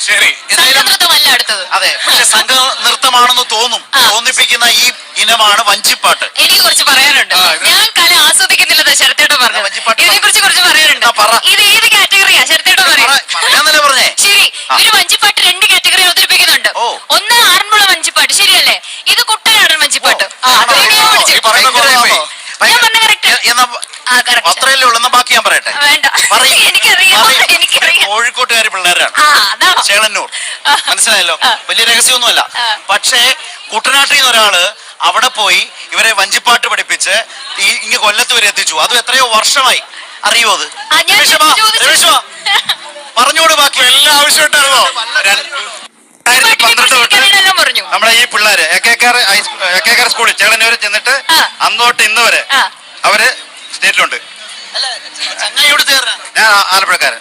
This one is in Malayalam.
ശരി, നൃത്തമല്ല അടുത്തത്. അതെ, പക്ഷെ സംഘ നൃത്തമാണെന്ന് തോന്നിപ്പിക്കുന്ന ഈ ഇനമാണ് വഞ്ചിപ്പാട്ട്. എനിക്ക് കുറച്ച് പറയാനുണ്ട്. ഞാൻ കല ആസ്വദിക്കുന്നില്ലെന്ന് ശരത്തേട്ടോ പറഞ്ഞു. ഇതിനെ കുറിച്ച് കുറച്ച് പറയാനുണ്ട്. ഇത് ഏത് കാറ്റഗറിയാ ശരത്തേട്ടോ പറയാന്നല്ലേ പറഞ്ഞേ? ശരി, ഇവര് വഞ്ചിപ്പാട്ട് 2 കാറ്റഗറി അവതരിപ്പിക്കുന്നുണ്ട്. ഒന്ന് ആറന്മുള വഞ്ചിപ്പാട്ട്, ശരിയല്ലേ? ഇത് കുട്ടനാടൻ വഞ്ചിപ്പാട്ട്. ഞാൻ പറഞ്ഞ കറക്റ്റ്. അത്രയല്ലേ ഉള്ളെന്ന് ബാക്കി ഞാൻ പറയട്ടെ. എനിക്കറിയാം. കോഴിക്കോട്ടുകാരി പിള്ളേരാണ്, ചേളന്നൂർ. മനസ്സിലായല്ലോ, വലിയ രഹസ്യമൊന്നുമല്ല. പക്ഷേ കുട്ടനാട്ടിൽ നിന്ന് ഒരാള് അവിടെ പോയി ഇവരെ വഞ്ചിപ്പാട്ട് പഠിപ്പിച്ച് ഇങ്ങ് കൊല്ലത്ത് വരെ എത്തിച്ചു. അതും എത്രയോ വർഷമായി. അറിയോ അത്? പറഞ്ഞോട് ബാക്കി എല്ലാ ആവശ്യമായിട്ടാണല്ലോ. 2012 തൊട്ട് നമ്മുടെ ഈ പിള്ളേര് എക്കേക്കാർ സ്കൂളിൽ ചേളന്നൂര് ചെന്നിട്ട് അന്ന് തൊട്ട് ഇന്ന് വരെ അവര് സ്റ്റേറ്റിലുണ്ട്. ഞാൻ ആലപ്പുഴക്കാരൻ.